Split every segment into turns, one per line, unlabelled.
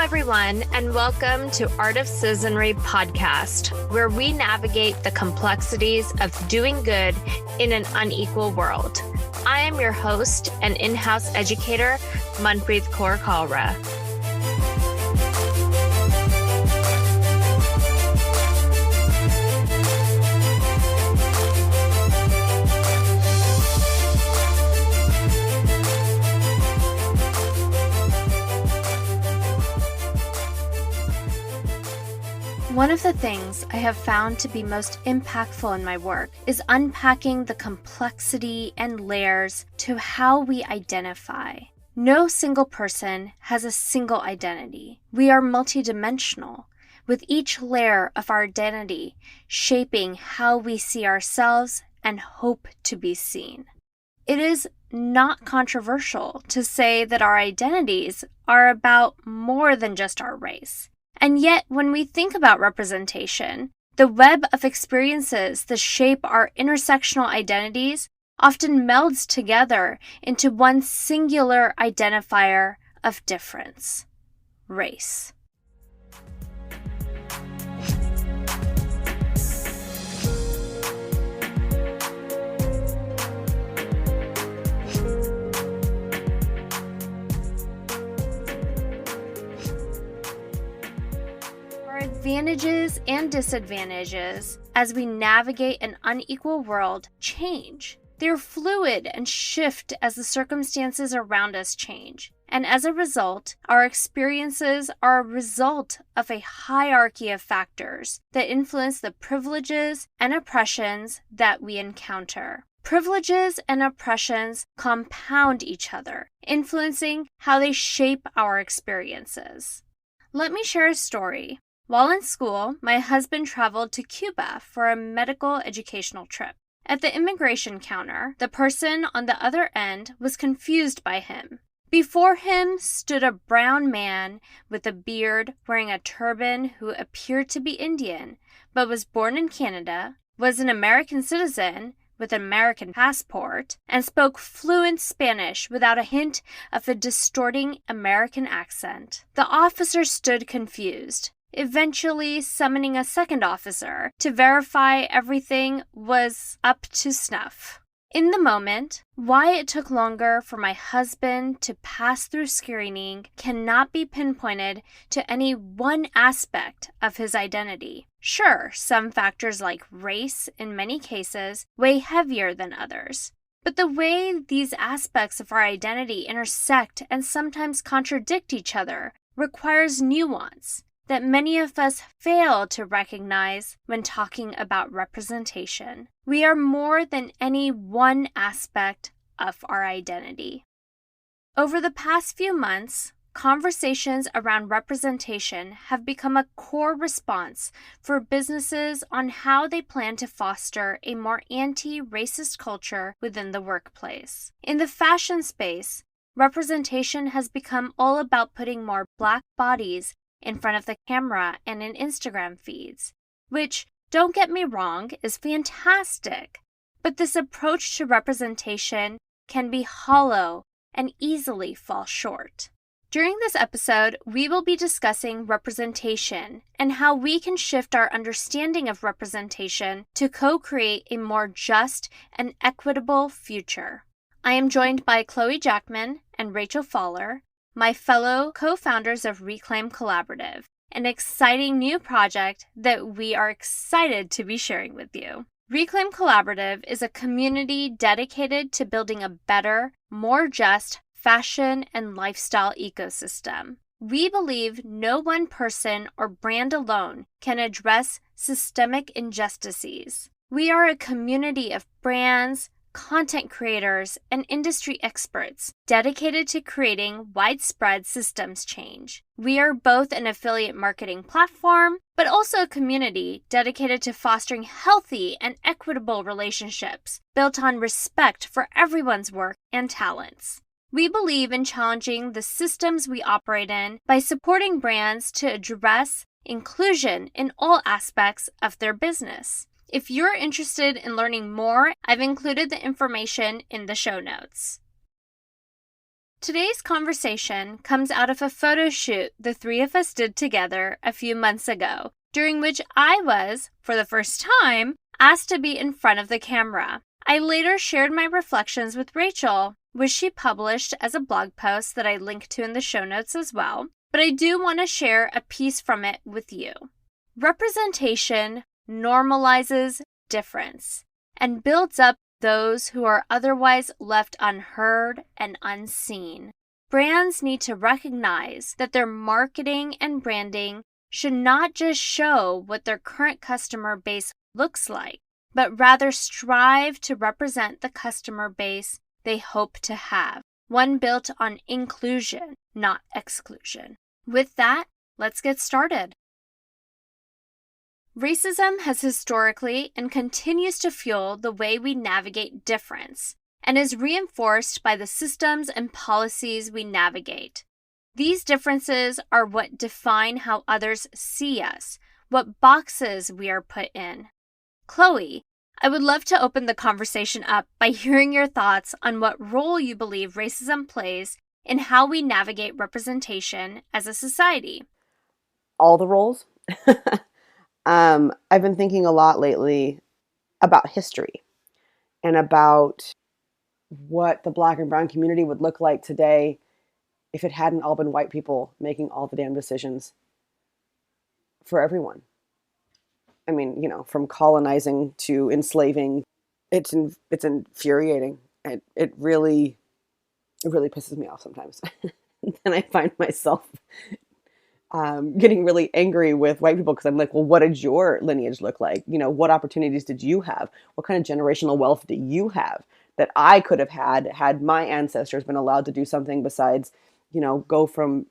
everyone, and welcome to Art of Citizenry podcast, where we navigate the complexities of doing good in an unequal world. I am your host and in-house educator, Manpreet Kaur Kalra. One of the things I have found to be most impactful in my work is unpacking the complexity and layers to how we identify. No single person has a single identity. We are multidimensional, with each layer of our identity shaping how we see ourselves and hope to be seen. It is not controversial to say that our identities are about more than just our race. And yet, when we think about representation, the web of experiences that shape our intersectional identities often melds together into one singular identifier of difference: race. Advantages and disadvantages as we navigate an unequal world change. They're fluid and shift as the circumstances around us change. And as a result, our experiences are a result of a hierarchy of factors that influence the privileges and oppressions that we encounter. Privileges and oppressions compound each other, influencing how they shape our experiences. Let me share a story. While in school, my husband traveled to Cuba for a medical educational trip. At the immigration counter, the person on the other end was confused by him. Before him stood a brown man with a beard wearing a turban who appeared to be Indian, but was born in Canada, was an American citizen with an American passport, and spoke fluent Spanish without a hint of a distorting American accent. The officer stood confused, eventually summoning a second officer to verify everything was up to snuff. In the moment, why it took longer for my husband to pass through screening cannot be pinpointed to any one aspect of his identity. Sure, some factors like race, in many cases, weigh heavier than others. But the way these aspects of our identity intersect and sometimes contradict each other requires nuance that many of us fail to recognize when talking about representation. We are more than any one aspect of our identity. Over the past few months, conversations around representation have become a core response for businesses on how they plan to foster a more anti-racist culture within the workplace. In the fashion space, representation has become all about putting more Black bodies in front of the camera and in Instagram feeds, which, don't get me wrong, is fantastic. But this approach to representation can be hollow and easily fall short. During this episode, we will be discussing representation and how we can shift our understanding of representation to co-create a more just and equitable future. I am joined by Chloe Jackman and Rachel Fowler, my fellow co-founders of Reclaim Collaborative, an exciting new project that we are excited to be sharing with you. Reclaim Collaborative is a community dedicated to building a better, more just fashion and lifestyle ecosystem. We believe no one person or brand alone can address systemic injustices. We are a community of brands, content creators, and industry experts dedicated to creating widespread systems change. We are both an affiliate marketing platform, but also a community dedicated to fostering healthy and equitable relationships built on respect for everyone's work and talents. We believe in challenging the systems we operate in by supporting brands to address inclusion in all aspects of their business. If you're interested in learning more, I've included the information in the show notes. Today's conversation comes out of a photo shoot the three of us did together a few months ago, during which I was, for the first time, asked to be in front of the camera. I later shared my reflections with Rachel, which she published as a blog post that I link to in the show notes as well, but I do want to share a piece from it with you. Representation normalizes difference and builds up those who are otherwise left unheard and unseen. Brands need to recognize that their marketing and branding should not just show what their current customer base looks like, but rather strive to represent the customer base they hope to have, one built on inclusion, not exclusion. With that, let's get started. Racism has historically and continues to fuel the way we navigate difference and is reinforced by the systems and policies we navigate. These differences are what define how others see us, what boxes we are put in. Chloe, I would love to open the conversation up by hearing your thoughts on what role you believe racism plays in how we navigate representation as a society.
All the roles. I've been thinking a lot lately about history and about what the Black and brown community would look like today if it hadn't all been white people making all the damn decisions for everyone. I mean, from colonizing to enslaving, it's infuriating. It really pisses me off sometimes. And I find myself getting really angry with white people because I'm like, well, what did your lineage look like? What opportunities did you have? What kind of generational wealth do you have that I could have had my ancestors been allowed to do something besides, go from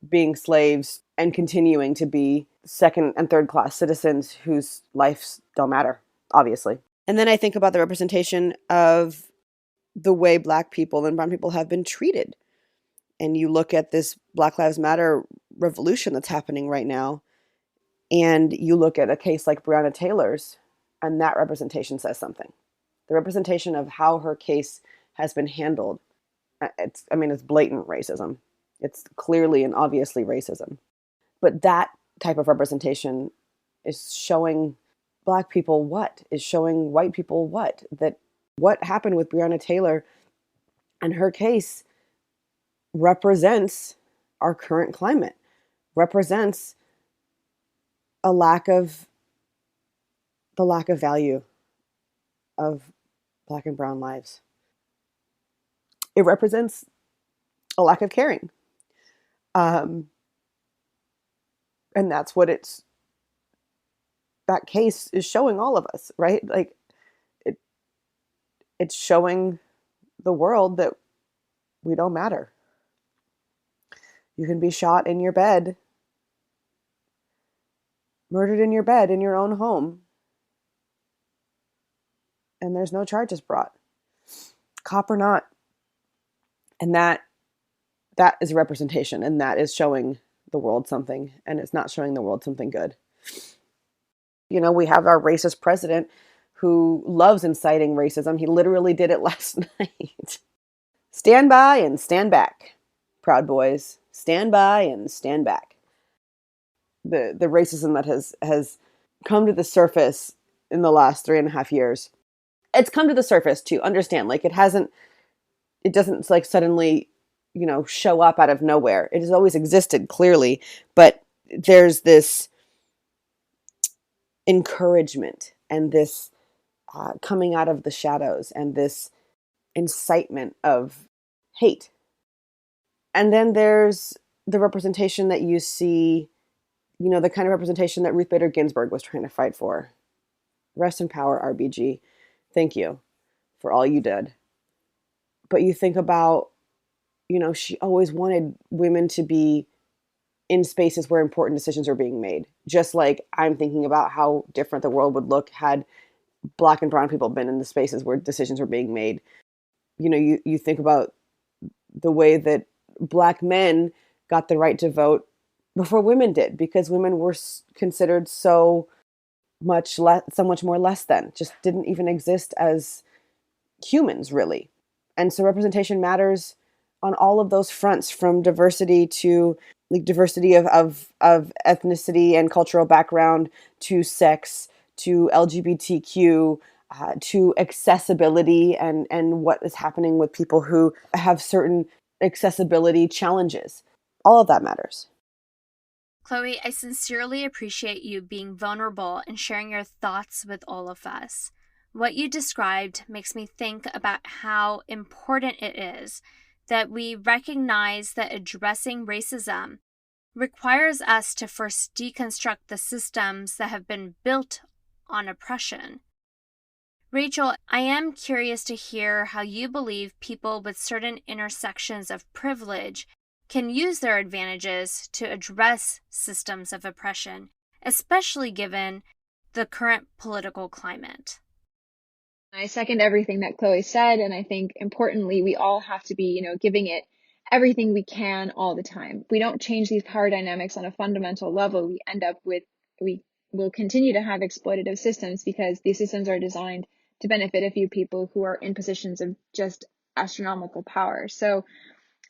being slaves and continuing to be second and third class citizens whose lives don't matter, obviously. And then I think about the representation of the way Black people and brown people have been treated. And you look at this Black Lives Matter revolution that's happening right now, and you look at a case like Breonna Taylor's, and that representation says something. The representation of how her case has been handled, it's blatant racism. It's clearly and obviously racism. But that type of representation is showing Black people what? Is showing white people what? That what happened with Breonna Taylor and her case represents our current climate, represents the lack of value of Black and brown lives. It represents a lack of caring. And that's what that case is showing all of us, right? Like it's showing the world that we don't matter. You can be shot in your bed, murdered in your bed in your own home, and there's no charges brought, cop or not. And that is a representation, and that is showing the world something, and it's not showing the world something good. We have our racist president who loves inciting racism. He literally did it last night. Stand by and stand back, Proud Boys. Stand by and stand back. The racism that has come to the surface in the last 3.5 years. It's come to the surface to understand, like it doesn't like suddenly, show up out of nowhere. It has always existed clearly, but there's this encouragement and this coming out of the shadows and this incitement of hate. And then there's the representation that you see, the kind of representation that Ruth Bader Ginsburg was trying to fight for. Rest in power, RBG. Thank you for all you did. But you think about, she always wanted women to be in spaces where important decisions are being made. Just like I'm thinking about how different the world would look had Black and brown people been in the spaces where decisions were being made. You think about the way that Black men got the right to vote before women did, because women were considered so much more less than, just didn't even exist as humans, really. And so representation matters on all of those fronts, from diversity to like diversity of ethnicity and cultural background, to sex, to LGBTQ, to accessibility, and what is happening with people who have certain accessibility challenges. All of that matters.
Chloe, I sincerely appreciate you being vulnerable and sharing your thoughts with all of us. What you described makes me think about how important it is that we recognize that addressing racism requires us to first deconstruct the systems that have been built on oppression. Rachel, I am curious to hear how you believe people with certain intersections of privilege can use their advantages to address systems of oppression, especially given the current political climate.
I second everything that Chloe said, and I think importantly, we all have to be, giving it everything we can all the time. If we don't change these power dynamics on a fundamental level, we will continue to have exploitative systems because these systems are designed to benefit a few people who are in positions of just astronomical power. So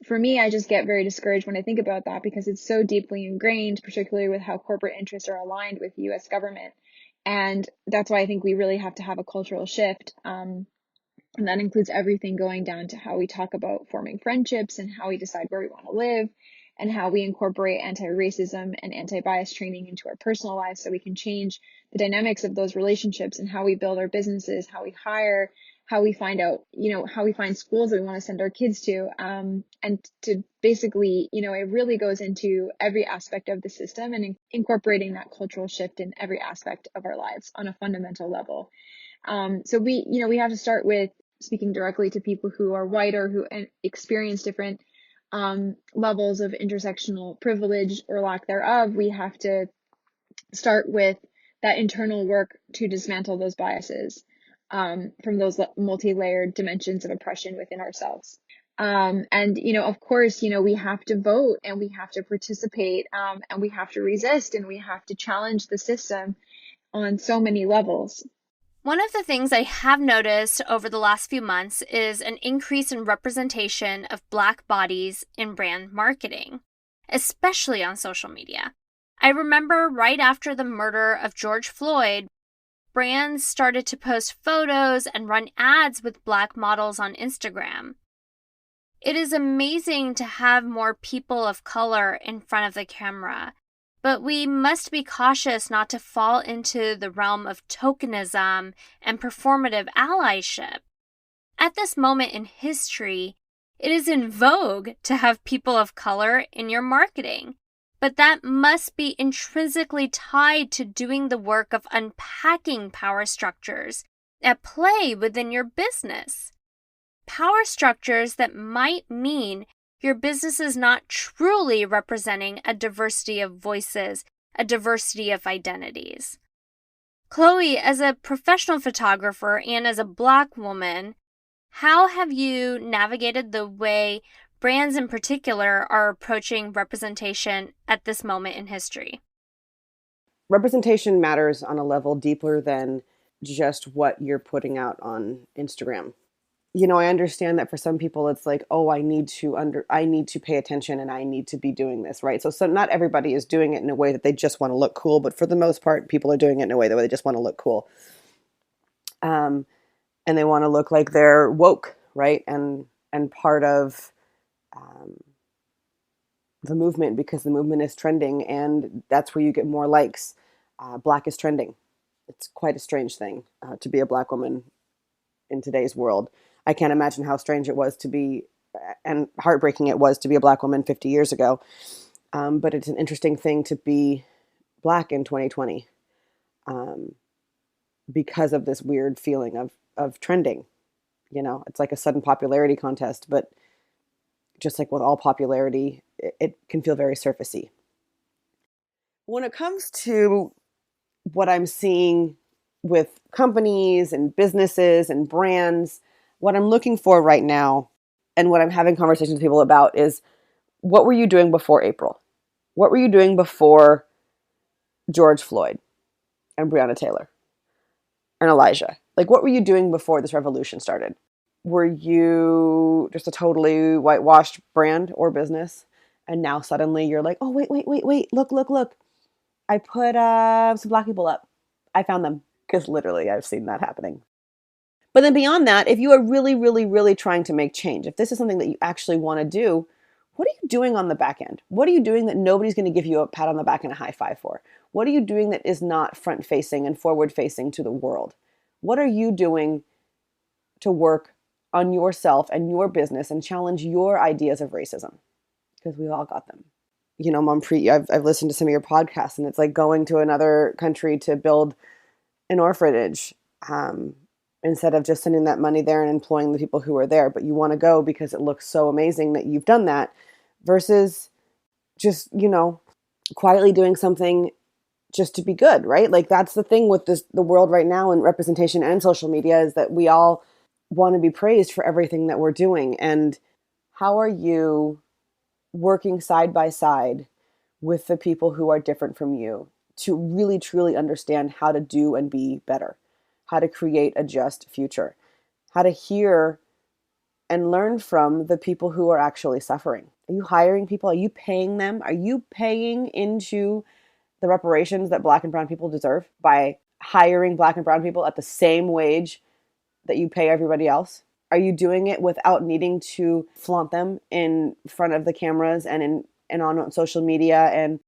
for me, I just get very discouraged when I think about that because it's so deeply ingrained, particularly with how corporate interests are aligned with US government. And that's why I think we really have to have a cultural shift. And that includes everything going down to how we talk about forming friendships and how we decide where we want to live and how we incorporate anti-racism and anti-bias training into our personal lives so we can change the dynamics of those relationships and how we build our businesses, how we hire, how we find out, how we find schools that we want to send our kids to. And to basically, it really goes into every aspect of the system and incorporating that cultural shift in every aspect of our lives on a fundamental level. So we have to start with speaking directly to people who are white or who experience different levels of intersectional privilege or lack thereof. We have to start with that internal work to dismantle those biases from those multi-layered dimensions of oppression within ourselves. And, of course, we have to vote and we have to participate and we have to resist and we have to challenge the system on so many levels.
One of the things I have noticed over the last few months is an increase in representation of Black bodies in brand marketing, especially on social media. I remember right after the murder of George Floyd, brands started to post photos and run ads with Black models on Instagram. It is amazing to have more people of color in front of the camera, but we must be cautious not to fall into the realm of tokenism and performative allyship. At this moment in history, it is in vogue to have people of color in your marketing, but that must be intrinsically tied to doing the work of unpacking power structures at play within your business. Power structures that might mean your business is not truly representing a diversity of voices, a diversity of identities. Chloe, as a professional photographer and as a Black woman, how have you navigated the way brands in particular are approaching representation at this moment in history?
Representation matters on a level deeper than just what you're putting out on Instagram. I understand that for some people it's like, oh, I need to pay attention and I need to be doing this, right? So not everybody is doing it in a way that they just want to look cool, but for the most part, people are doing it in a way that they just want to look cool. And they want to look like they're woke, right? And part of the movement, because the movement is trending and that's where you get more likes. Black is trending. It's quite a strange thing to be a Black woman in today's world. I can't imagine how strange it was to be, and heartbreaking it was to be a Black woman 50 years ago. But it's an interesting thing to be Black in 2020 because of this weird feeling of trending. It's like a sudden popularity contest, but just like with all popularity, it can feel very surfacey. When it comes to what I'm seeing with companies and businesses and brands, what I'm looking for right now and what I'm having conversations with people about is, what were you doing before April? What were you doing before George Floyd and Breonna Taylor and Elijah? Like, what were you doing before this revolution started? Were you just a totally whitewashed brand or business? And now suddenly you're like, oh, wait, look. I put some black people up. I found them, because literally I've seen that happening. But then beyond that, if you are really, really, really trying to make change, if this is something that you actually want to do, what are you doing on the back end? What are you doing that nobody's going to give you a pat on the back and a high five for? What are you doing that is not front facing and forward facing to the world? What are you doing to work on yourself and your business and challenge your ideas of racism? Because we all got them. You know, Mom Preet, I've listened to some of your podcasts, and it's like going to another country to build an orphanage, instead of just sending that money there and employing the people who are there. But you want to go because it looks so amazing that you've done that, versus just, quietly doing something just to be good, right? Like, that's the thing with the world right now, and representation and social media, is that we all want to be praised for everything that we're doing. And how are you working side by side with the people who are different from you to really truly understand how to do and be better, how to create a just future, how to hear and learn from the people who are actually suffering? Are you hiring people? Are you paying them? Are you paying into the reparations that Black and brown people deserve by hiring Black and brown people at the same wage that you pay everybody else? Are you doing it without needing to flaunt them in front of the cameras and on social media, and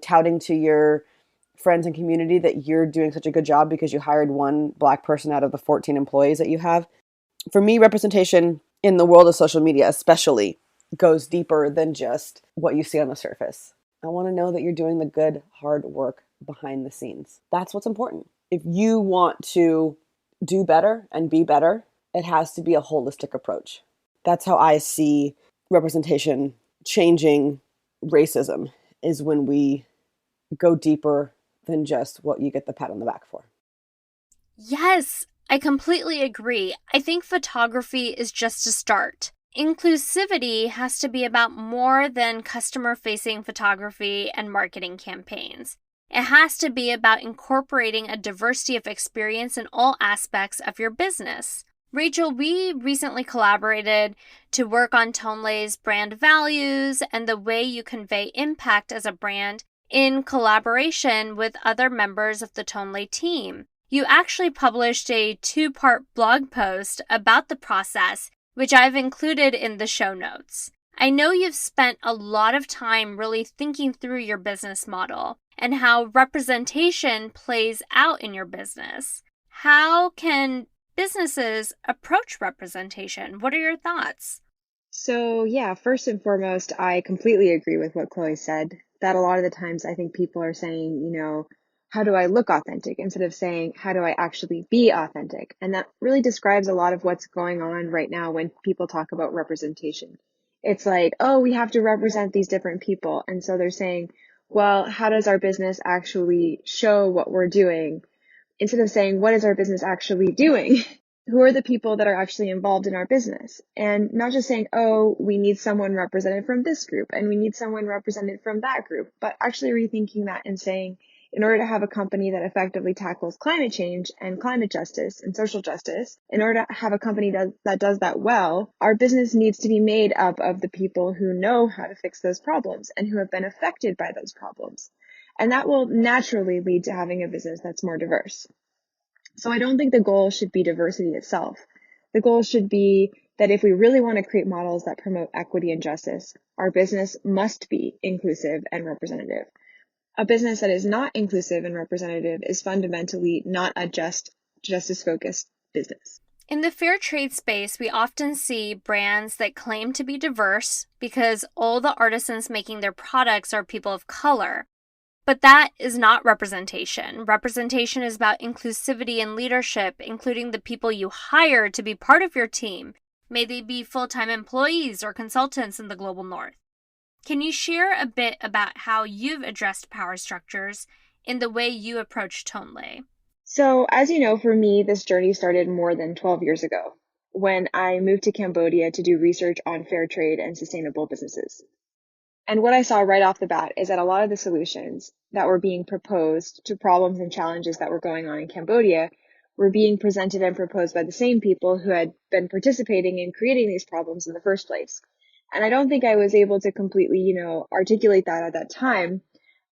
touting to your friends and community that you're doing such a good job because you hired one Black person out of the 14 employees that you have? For me, representation in the world of social media especially goes deeper than just what you see on the surface. I want to know that you're doing the good, hard work behind the scenes. That's what's important. If you want to do better and be better, it has to be a holistic approach. That's how I see representation changing racism, is when we go deeper than just what you get the pat on the back for.
Yes, I completely agree. I think photography is just a start. Inclusivity has to be about more than customer-facing photography and marketing campaigns. It has to be about incorporating a diversity of experience in all aspects of your business. Rachel, we recently collaborated to work on Tonle's brand values and the way you convey impact as a brand in collaboration with other members of the Tonle team. You actually published a 2-part blog post about the process, which I've included in the show notes. I know you've spent a lot of time really thinking through your business model and how representation plays out in your business. How can businesses approach representation? What are your thoughts?
So yeah, first and foremost, I completely agree with what Chloe said, that a lot of the times I think people are saying, how do I look authentic, instead of saying, how do I actually be authentic? And that really describes a lot of what's going on right now when people talk about representation. It's like, oh, we have to represent these different people. And so they're saying, well, how does our business actually show what we're doing? Instead of saying, what is our business actually doing? Who are the people that are actually involved in our business? And not just saying, oh, we need someone represented from this group and we need someone represented from that group, but actually rethinking that and saying, in order to have a company that effectively tackles climate change and climate justice and social justice, in order to have a company that does that well, our business needs to be made up of the people who know how to fix those problems and who have been affected by those problems. And that will naturally lead to having a business that's more diverse. So I don't think the goal should be diversity itself. The goal should be that if we really want to create models that promote equity and justice, our business must be inclusive and representative. A business that is not inclusive and representative is fundamentally not a justice-focused business.
In the fair trade space, we often see brands that claim to be diverse because all the artisans making their products are people of color. But that is not representation. Representation is about inclusivity and leadership, including the people you hire to be part of your team. May they be full-time employees or consultants in the global north. Can you share a bit about how you've addressed power structures in the way you approach Tonle?
So, as you know, for me, this journey started more than 12 years ago when I moved to Cambodia to do research on fair trade and sustainable businesses. And what I saw right off the bat is that a lot of the solutions that were being proposed to problems and challenges that were going on in Cambodia were being presented and proposed by the same people who had been participating in creating these problems in the first place. And I don't think I was able to completely, articulate that at that time.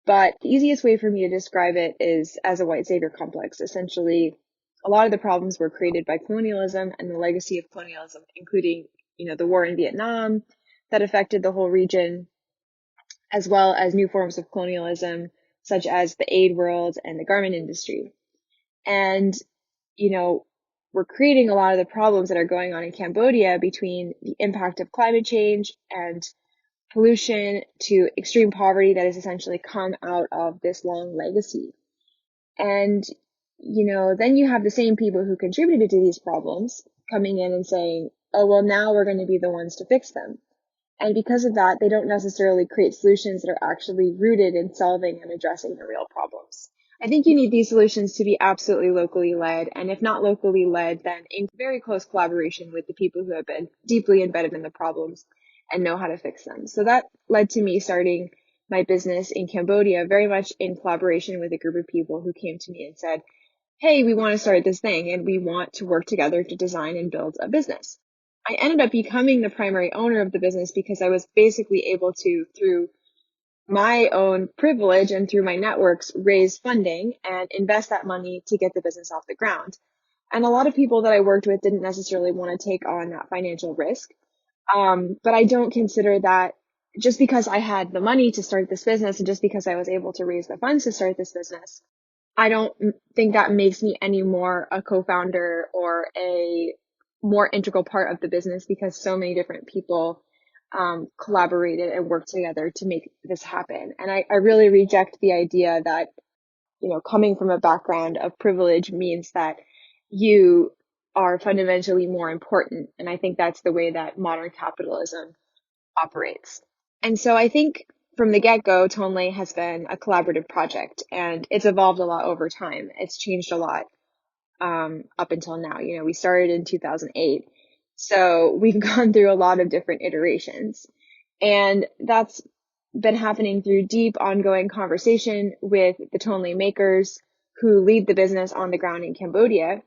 But the easiest way for me to describe it is as a white savior complex. Essentially, a lot of the problems were created by colonialism and the legacy of colonialism, including, the war in Vietnam that affected the whole region, as well as new forms of colonialism, such as the aid world and the garment industry. And, we're creating a lot of the problems that are going on in Cambodia between the impact of climate change and pollution to extreme poverty that has essentially come out of this long legacy. And, then you have the same people who contributed to these problems coming in and saying, oh, well, now we're going to be the ones to fix them. And because of that, they don't necessarily create solutions that are actually rooted in solving and addressing the real problems. I think you need these solutions to be absolutely locally led, and if not locally led, then in very close collaboration with the people who have been deeply embedded in the problems and know how to fix them. So that led to me starting my business in Cambodia, very much in collaboration with a group of people who came to me and said, hey, we want to start this thing and we want to work together to design and build a business. I ended up becoming the primary owner of the business because I was basically able to, through my own privilege and through my networks, raise funding and invest that money to get the business off the ground. And a lot of people that I worked with didn't necessarily want to take on that financial risk. But I don't consider that just because I had the money to start this business and just because I was able to raise the funds to start this business, I don't think that makes me any more a co-founder or a more integral part of the business because so many different people collaborated and worked together to make this happen. And I really reject the idea that, coming from a background of privilege means that you are fundamentally more important. And I think that's the way that modern capitalism operates. And so I think from the get-go, Tonle has been a collaborative project and it's evolved a lot over time. It's changed a lot up until now. We started in 2008. So we've gone through a lot of different iterations. And that's been happening through deep ongoing conversation with the Tonle makers who lead the business on the ground in Cambodia.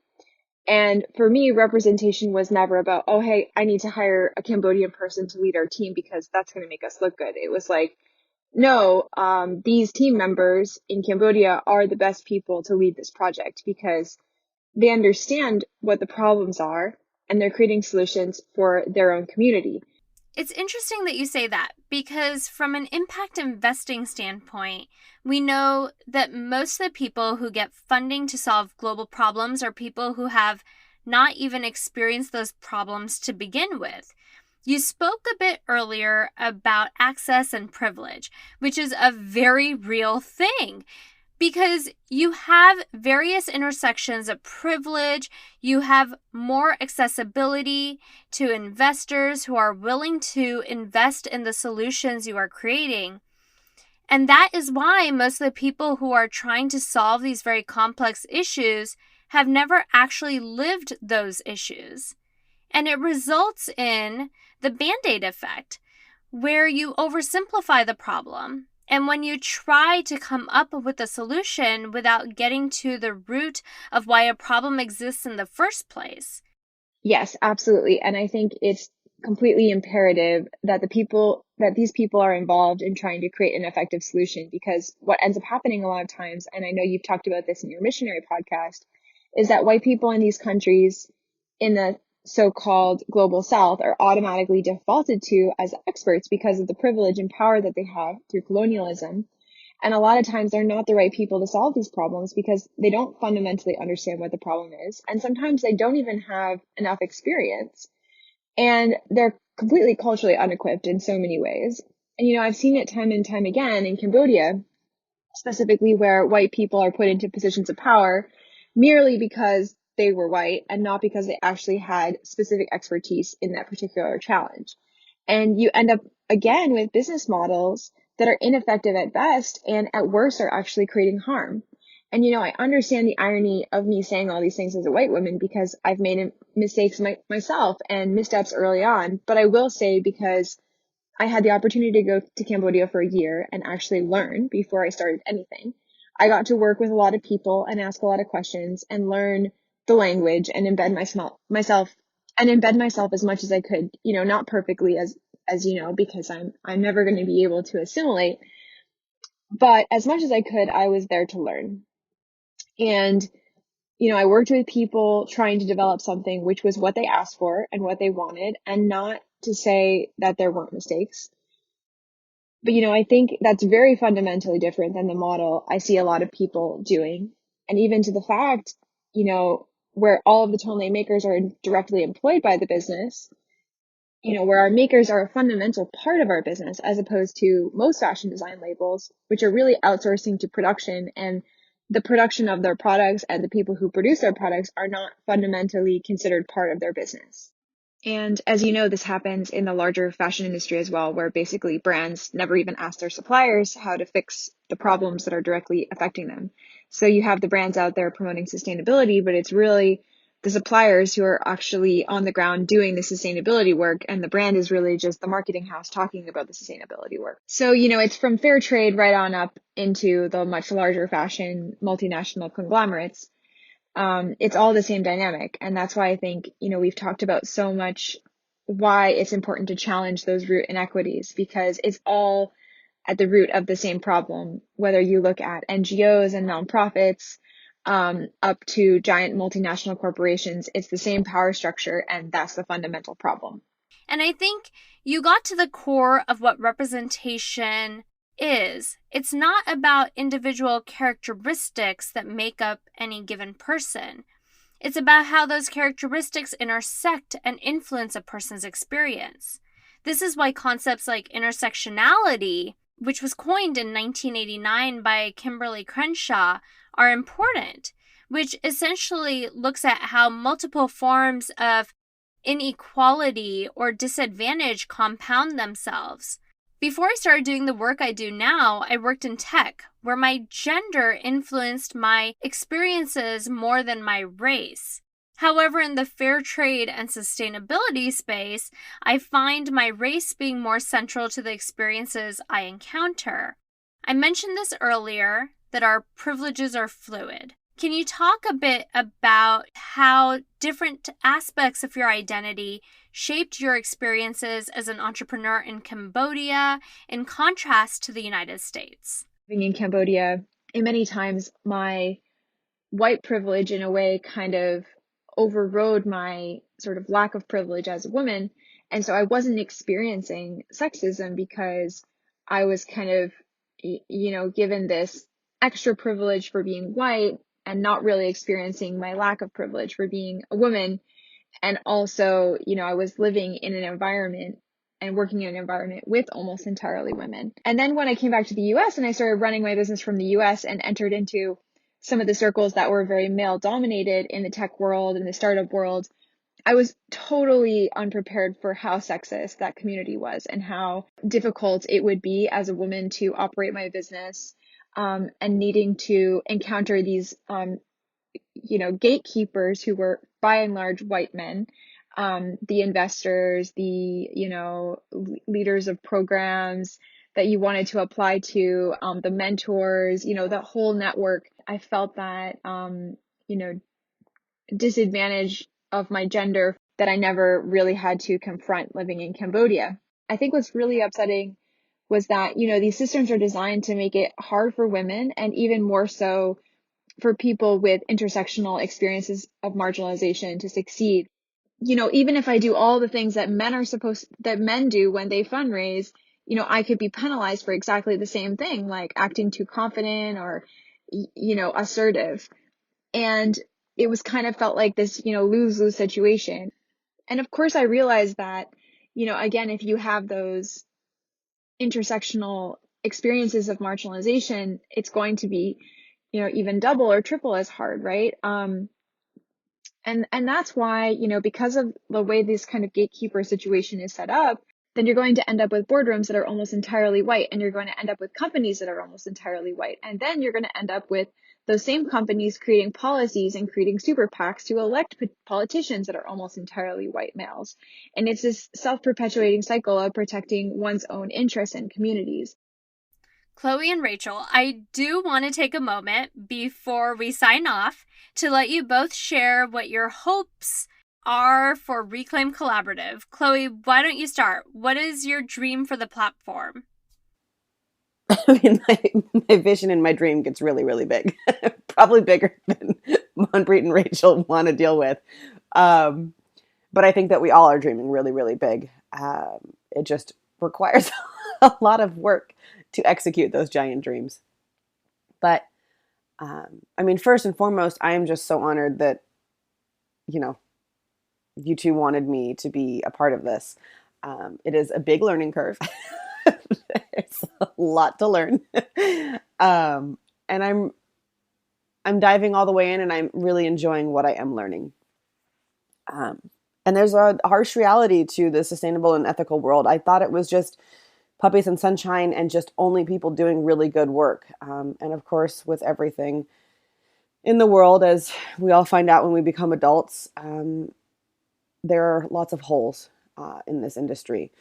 And for me, representation was never about, oh, hey, I need to hire a Cambodian person to lead our team because that's going to make us look good. It was like, no, these team members in Cambodia are the best people to lead this project because they understand what the problems are and they're creating solutions for their own community.
It's interesting that you say that because from an impact investing standpoint, we know that most of the people who get funding to solve global problems are people who have not even experienced those problems to begin with. You spoke a bit earlier about access and privilege, which is a very real thing. Because you have various intersections of privilege, you have more accessibility to investors who are willing to invest in the solutions you are creating. And that is why most of the people who are trying to solve these very complex issues have never actually lived those issues. And it results in the Band-Aid effect, where you oversimplify the problem. And when you try to come up with a solution without getting to the root of why a problem exists in the first place.
Yes, absolutely. And I think it's completely imperative that these people are involved in trying to create an effective solution, because what ends up happening a lot of times, and I know you've talked about this in your missionary podcast, is that white people in these countries in the so-called global south are automatically defaulted to as experts because of the privilege and power that they have through colonialism. And a lot of times they're not the right people to solve these problems because they don't fundamentally understand what the problem is. And sometimes they don't even have enough experience. And they're completely culturally unequipped in so many ways. And, I've seen it time and time again in Cambodia, specifically where white people are put into positions of power merely because they were white and not because they actually had specific expertise in that particular challenge. And you end up again with business models that are ineffective at best and at worst are actually creating harm. And, I understand the irony of me saying all these things as a white woman because I've made mistakes myself and missteps early on. But I will say, because I had the opportunity to go to Cambodia for a year and actually learn before I started anything, I got to work with a lot of people and ask a lot of questions and learn the language and embed myself as much as I could, not perfectly as because I'm never going to be able to assimilate, but as much as I could, I was there to learn. And I worked with people trying to develop something which was what they asked for and what they wanted, and not to say that there weren't mistakes. But, I think that's very fundamentally different than the model I see a lot of people doing. And even to the fact, where all of the Tonle makers are directly employed by the business, where our makers are a fundamental part of our business, as opposed to most fashion design labels, which are really outsourcing to production, and the production of their products and the people who produce their products are not fundamentally considered part of their business. And as you know, this happens in the larger fashion industry as well, where basically brands never even ask their suppliers how to fix the problems that are directly affecting them. So you have the brands out there promoting sustainability, but it's really the suppliers who are actually on the ground doing the sustainability work, and the brand is really just the marketing house talking about the sustainability work. So, it's from fair trade right on up into the much larger fashion multinational conglomerates. It's all the same dynamic. And that's why I think, we've talked about so much why it's important to challenge those root inequities, because it's all at the root of the same problem, whether you look at NGOs and nonprofits, up to giant multinational corporations. It's the same power structure, and that's the fundamental problem.
And I think you got to the core of what representation is. It's not about individual characteristics that make up any given person. It's about how those characteristics intersect and influence a person's experience. This is why concepts like intersectionality, which was coined in 1989 by Kimberly Crenshaw, are important, which essentially looks at how multiple forms of inequality or disadvantage compound themselves. Before I started doing the work I do now, I worked in tech, where my gender influenced my experiences more than my race. However, in the fair trade and sustainability space, I find my race being more central to the experiences I encounter. I mentioned this earlier, that our privileges are fluid. Can you talk a bit about how different aspects of your identity shaped your experiences as an entrepreneur in Cambodia in contrast to the United States?
Living in Cambodia, and many times my white privilege in a way kind of overrode my sort of lack of privilege as a woman. And so I wasn't experiencing sexism because I was kind of, given this extra privilege for being white, and not really experiencing my lack of privilege for being a woman. And also, I was living in an environment and working in an environment with almost entirely women. And then when I came back to the US and I started running my business from the US and entered into some of the circles that were very male dominated in the tech world and the startup world, I was totally unprepared for how sexist that community was and how difficult it would be as a woman to operate my business, and needing to encounter these, gatekeepers who were by and large white men, the investors, the, leaders of programs that you wanted to apply to, the mentors, the whole network. I felt that, disadvantage of my gender that I never really had to confront living in Cambodia. I think what's really upsetting was that, these systems are designed to make it hard for women, and even more so for people with intersectional experiences of marginalization, to succeed. Even if I do all the things that men do when they fundraise, I could be penalized for exactly the same thing, like acting too confident or, assertive. And it was kind of felt like this, lose-lose situation. And of course I realized that, again, if you have those intersectional experiences of marginalization, it's going to be, even double or triple as hard, right? And that's why, because of the way this kind of gatekeeper situation is set up, then you're going to end up with boardrooms that are almost entirely white, and you're going to end up with companies that are almost entirely white. And then you're going to end up with those same companies creating policies and creating super PACs to elect politicians that are almost entirely white males. And it's this self-perpetuating cycle of protecting one's own interests and communities.
Chloe and Rachel, I do want to take a moment before we sign off to let you both share what your hopes are for Reclaim Collaborative. Chloe, why don't you start? What is your dream for the platform?
I mean, my vision and my dream gets really, really big. Probably bigger than Manpreet and Rachel want to deal with. But I think that we all are dreaming really, really big. It just requires a lot of work to execute those giant dreams. But I mean, first and foremost, I am just so honored that, you two wanted me to be a part of this. It is a big learning curve. It's a lot to learn. And I'm diving all the way in, and I'm really enjoying what I am learning. And there's a harsh reality to the sustainable and ethical world. I thought it was just puppies and sunshine and just only people doing really good work. And of course, with everything in the world, as we all find out when we become adults, there are lots of holes in this industry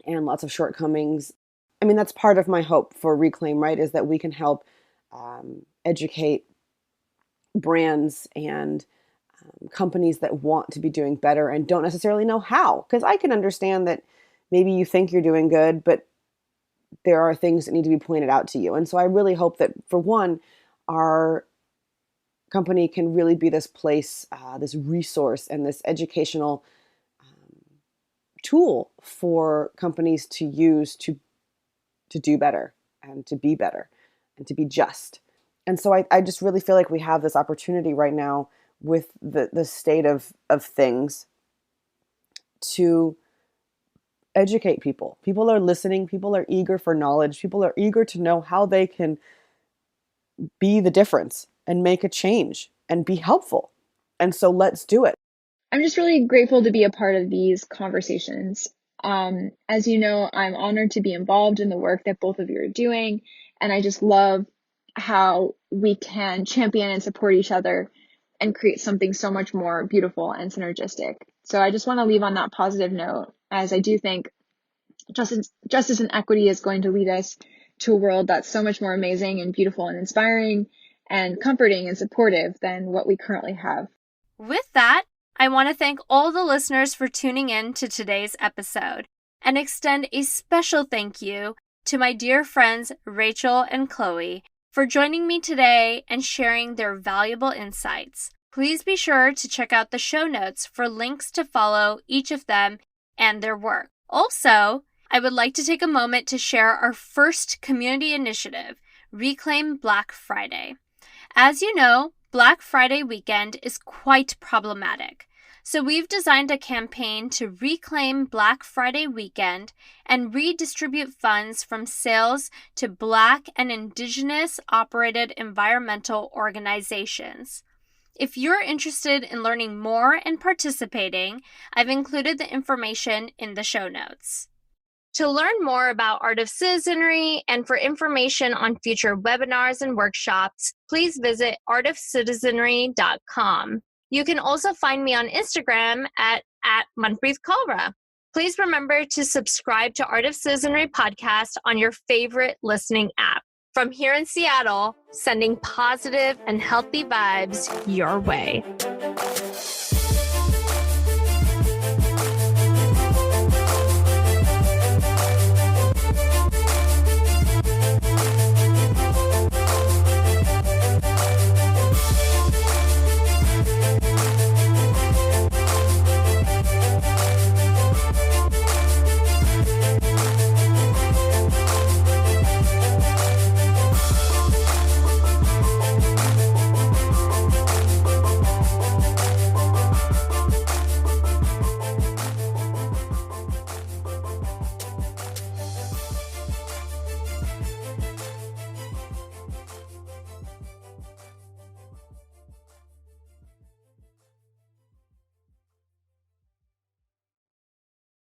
and lots of shortcomings. I mean, that's part of my hope for Reclaim, right? Is that we can help educate brands and companies that want to be doing better and don't necessarily know how. Because I can understand that maybe you think you're doing good, but there are things that need to be pointed out to you. And so I really hope that, for one, our company can really be this place, this resource, and this educational tool for companies to use to do better and to be better and to be just. And so I just really feel like we have this opportunity right now with the state of things to educate people. People are listening. People are eager for knowledge. People are eager to know how they can be the difference and make a change and be helpful. And so let's do it.
I'm just really grateful to be a part of these conversations. As you know, I'm honored to be involved in the work that both of you are doing, and I just love how we can champion and support each other and create something so much more beautiful and synergistic. So I just want to leave on that positive note, as I do think justice and equity is going to lead us to a world that's so much more amazing and beautiful and inspiring and comforting and supportive than what we currently have.
With that, I want to thank all the listeners for tuning in to today's episode and extend a special thank you to my dear friends Rachel and Chloe for joining me today and sharing their valuable insights. Please be sure to check out the show notes for links to follow each of them and their work. Also, I would like to take a moment to share our first community initiative, Reclaim Black Friday. As you know, Black Friday weekend is quite problematic. So we've designed a campaign to reclaim Black Friday weekend and redistribute funds from sales to Black and Indigenous operated environmental organizations. If you're interested in learning more and participating, I've included the information in the show notes. To learn more about Art of Citizenry and for information on future webinars and workshops, please visit artofcitizenry.com. You can also find me on Instagram at Manpreet Kaura. Please remember to subscribe to Art of Citizenry podcast on your favorite listening app. From here in Seattle, sending positive and healthy vibes your way.